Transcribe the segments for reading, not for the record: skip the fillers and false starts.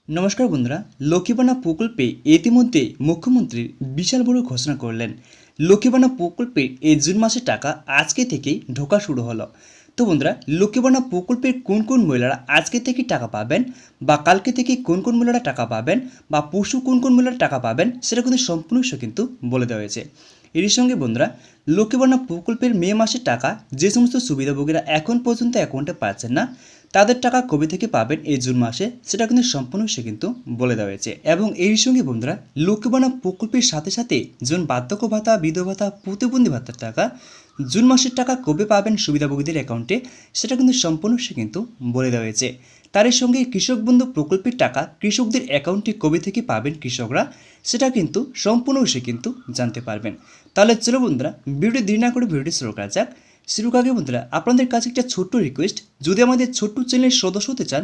নমস্কার বন্ধুরা, লক্ষ্মীবানা প্রকল্পে ইতিমধ্যে মুখ্যমন্ত্রী বিশাল বড় ঘোষণা করলেন। লক্ষ্মীবানা প্রকল্পের এই জুন মাসের টাকা আজকে থেকেই ঢোকা শুরু হলো। তো বন্ধুরা, লক্ষ্মীবানা প্রকল্পের কোন কোন মহিলারা আজকে থেকে টাকা পাবেন বা কালকে থেকে কোন কোন মহিলারা টাকা পাবেন বা পরশু কোন কোন মহিলারা টাকা পাবেন সেটা কিন্তু সম্পূর্ণ কিন্তু বলে দেওয়া হয়েছে। এর সঙ্গে বন্ধুরা, লক্ষ্মীবানা প্রকল্পের মে মাসের টাকা যে সমস্ত সুবিধাভোগীরা এখন পর্যন্ত অ্যাকাউন্টে পাচ্ছেন না তাদের টাকা কবে থেকে পাবেন এই জুন মাসে সেটা কিন্তু সম্পূর্ণ কিন্তু বলে দেওয়া হয়েছে। এবং এর সঙ্গে বন্ধুরা, লক্ষ্মীবানা প্রকল্পের সাথে সাথে যেমন বার্ধক্য ভাতা, বিধবা ভাতা, প্রতিবন্ধী ভাতার টাকা জুন মাসের টাকা কবে পাবেন সুবিধাভোগীদের অ্যাকাউন্টে সেটা কিন্তু সম্পূর্ণ কিন্তু বলে দেওয়া হয়েছে। তার সঙ্গে কৃষক বন্ধু প্রকল্পের টাকা কৃষকদের অ্যাকাউন্টে কবে থেকে পাবেন কৃষকরা সেটা কিন্তু সম্পূর্ণ কিন্তু জানতে পারবেন। তাহলে চলো বন্ধুরা, ভিডিওটি দেরি না করে ভিডিওটি শুরু করা যাক। শুরু আগে বন্ধুরা, আপনাদের কাছে একটা ছোট্ট রিকোয়েস্ট, যদি আমাদের ছোট্ট চ্যানেলের সদস্য হতে চান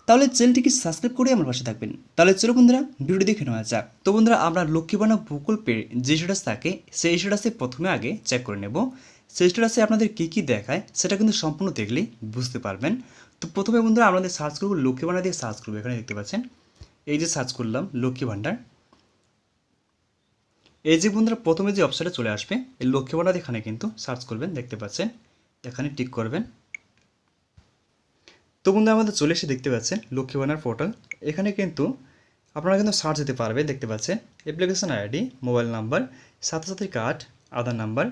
তাহলে চ্যানেলটিকে সাবস্ক্রাইব করে আমার পাশে থাকবেন। তাহলে চলো বন্ধুরা, ভিডিও দেখে নেওয়া যাক। তো বন্ধুরা, আমরা লক্ষ্মীবানা প্রকল্পের যে স্ট্যাটাস থাকে সেই স্ট্যাটাসে প্রথমে আগে চেক করে নেব। সেই স্ট্যাটাসে আপনাদের কী কী দেখায় সেটা কিন্তু সম্পূর্ণ দেখলেই বুঝতে পারবেন। তো প্রথমে বন্ধুরা, আমাদের সার্চ করবো লক্ষ্মীবানা দিয়ে সার্চ করবো। এখানে দেখতে পাচ্ছেন এই যে সার্চ করলাম লক্ষ্মী ভাণ্ডার, এই যে বন্ধুরা প্রথমে যে অপশানটা চলে আসবে এই লক্ষ্মী ভাণ্ডার, এখানে কিন্তু সার্চ করবেন। দেখতে পাচ্ছেন এখানে টিক করবেন। তো বন্ধুরা, আমাদের চলে এসে দেখতে পাচ্ছেন লক্ষ্মী ভাণ্ডার পোর্টাল। এখানে কিন্তু আপনারা কিন্তু সার্চ দিতে পারবেন। দেখতে পাচ্ছেন অ্যাপ্লিকেশন আইডি, মোবাইল নাম্বার, সাথে কার্ড, আধার নাম্বার,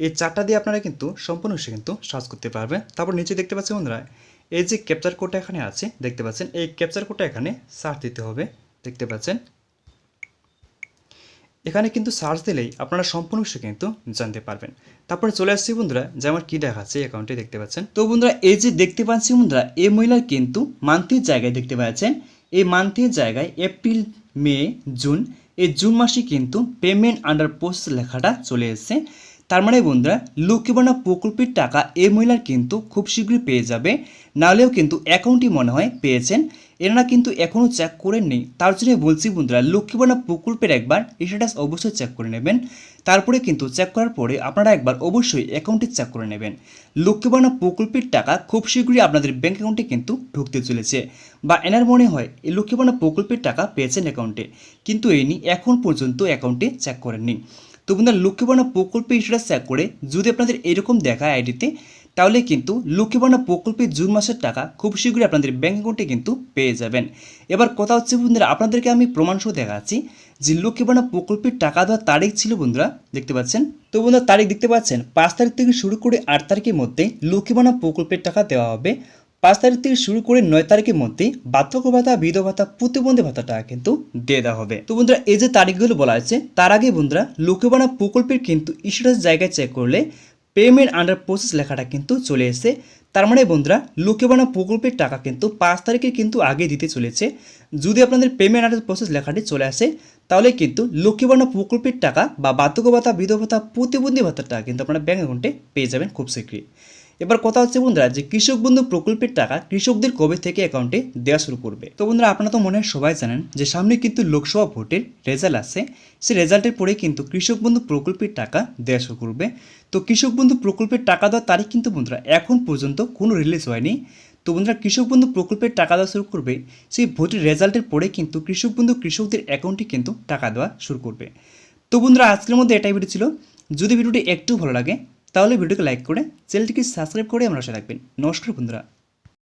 এই চারটা দিয়ে আপনারা কিন্তু সম্পূর্ণ কিন্তু সার্চ করতে পারবেন। তারপর নিচে দেখতে পাচ্ছেন বন্ধুরা, এই যে ক্যাপচার কোডটা এখানে আছে দেখতে পাচ্ছেন, এই ক্যাপচার কোডটা এখানে সার্চ দিতে হবে। দেখতে পাচ্ছেন এখানে কিন্তু সার্চ দিলেই আপনারা সম্পূর্ণ কিন্তু জানতে পারবেন। তারপরে চলে আসছি বন্ধুরা, যে আমার কী দেখাচ্ছে অ্যাকাউন্টে দেখতে পাচ্ছেন। তো বন্ধুরা, এই যে দেখতে পাচ্ছি বন্ধুরা, এই মহিলার কিন্তু মান্থলির জায়গায় দেখতে পাচ্ছেন, এই মান্থলির জায়গায় এপ্রিল, মে, জুন, এই জুন মাসে কিন্তু পেমেন্ট আন্ডার প্রসেস লেখাটা চলে এসেছে। তার মানে বন্ধুরা, লক্ষ্মীবানা প্রকল্পের টাকা এই মহিলার কিন্তু খুব শীঘ্রই পেয়ে যাবে। নাহলেও কিন্তু অ্যাকাউন্টই মনে হয় পেয়েছেন, এনারা কিন্তু এখনও চেক করেননি। তার জন্য বলছি বন্ধুরা, লক্ষ্মীবানা প্রকল্পের একবার স্ট্যাটাস অবশ্যই চেক করে নেবেন। তারপরে কিন্তু চেক করার পরে আপনারা একবার অবশ্যই অ্যাকাউন্টে চেক করে নেবেন। লক্ষ্মীবানা প্রকল্পের টাকা খুব শীঘ্রই আপনাদের ব্যাঙ্ক অ্যাকাউন্টে কিন্তু ঢুকতে চলেছে, বা এনার মনে হয় এই লক্ষ্মীবানা প্রকল্পের টাকা পেয়েছেন অ্যাকাউন্টে, কিন্তু ইনি এখন পর্যন্ত অ্যাকাউন্টে চেক করেননি। তো বন্ধুরা, লক্ষ্মীবানা প্রকল্পে স্ট্যাটাস চেক করে যদি আপনাদের এরকম দেখায় আইডিতে, তাহলে কিন্তু লক্ষ্মীবানা প্রকল্পের জুন মাসের টাকা খুব শীঘ্রই আপনাদের ব্যাঙ্ক অ্যাকাউন্টে কিন্তু পেয়ে যাবেন। এবার কথা হচ্ছে বন্ধুরা, আপনাদেরকে আমি প্রমাণসহ দেখাচ্ছি যে লক্ষ্মীবানা প্রকল্পের টাকা দেওয়ার তারিখ ছিল বন্ধুরা, দেখতে পাচ্ছেন। তো বন্ধুরা, তারিখ দেখতে পাচ্ছেন 5 তারিখ থেকে শুরু করে 8 তারিখের মধ্যে লক্ষ্মীবানা প্রকল্পের টাকা দেওয়া হবে। 5 তারিখ থেকে শুরু করে 9 তারিখের মধ্যে বার্ধক্য ভাতা, বিধবা ভাতা, প্রতিবন্ধী ভাতা টাকা কিন্তু দিয়ে দেওয়া হবে। তো বন্ধুরা, এই যে তারিখগুলো বলা আছে তার আগে বন্ধুরা, লক্ষ্মীবানা প্রকল্পের কিন্তু স্ট্যাটাস জায়গায় চেক করলে পেমেন্ট আন্ডার প্রসেস লেখাটা কিন্তু চলে এসেছে। তার মানে বন্ধুরা, লক্ষ্মীবানা প্রকল্পের টাকা কিন্তু 5 তারিখের কিন্তু আগে দিতে চলেছে। যদি আপনাদের পেমেন্ট আন্ডার প্রসেস লেখাটি চলে আসে তাহলে কিন্তু লক্ষ্মীবানা প্রকল্পের টাকা বা বার্ধক্য ভাতা, বিধবা ভাতা, প্রতিবন্ধী ভাতার টাকা কিন্তু আপনারা ব্যাঙ্ক অ্যাকাউন্টে পেয়ে যাবেন খুব শীঘ্রই। এবার কথা হচ্ছে বন্ধুরা, যে কৃষক বন্ধু প্রকল্পের টাকা কৃষকদের কবে থেকে অ্যাকাউন্টে দেওয়া শুরু করবে। তো বন্ধুরা, আপনারা তো মনে হয় সবাই জানেন যে সামনে কিন্তু লোকসভা ভোটের রেজাল্ট আসছে। সেই রেজাল্টের পরে কিন্তু কৃষক বন্ধু প্রকল্পের টাকা দেওয়া শুরু করবে। তো কৃষক বন্ধু প্রকল্পের টাকা দেওয়ার তারিখ কিন্তু বন্ধুরা এখন পর্যন্ত কোনো রিলিজ হয়নি। তো বন্ধুরা, কৃষক বন্ধু প্রকল্পের টাকা দেওয়া শুরু করবে সেই ভোটের রেজাল্টের পরে কিন্তু কৃষক বন্ধু কৃষকদের অ্যাকাউন্টে কিন্তু টাকা দেওয়া শুরু করবে। তো বন্ধুরা, আজকের মধ্যে এটাই ভিডিও ছিল। যদি ভিডিওটি একটু ভালো লাগে তাহলে ভিডিওকে লাইক করে চ্যানেলটিকে সাবস্ক্রাইব করে আমার সাথে থাকবেন। নমস্কার বন্ধুরা।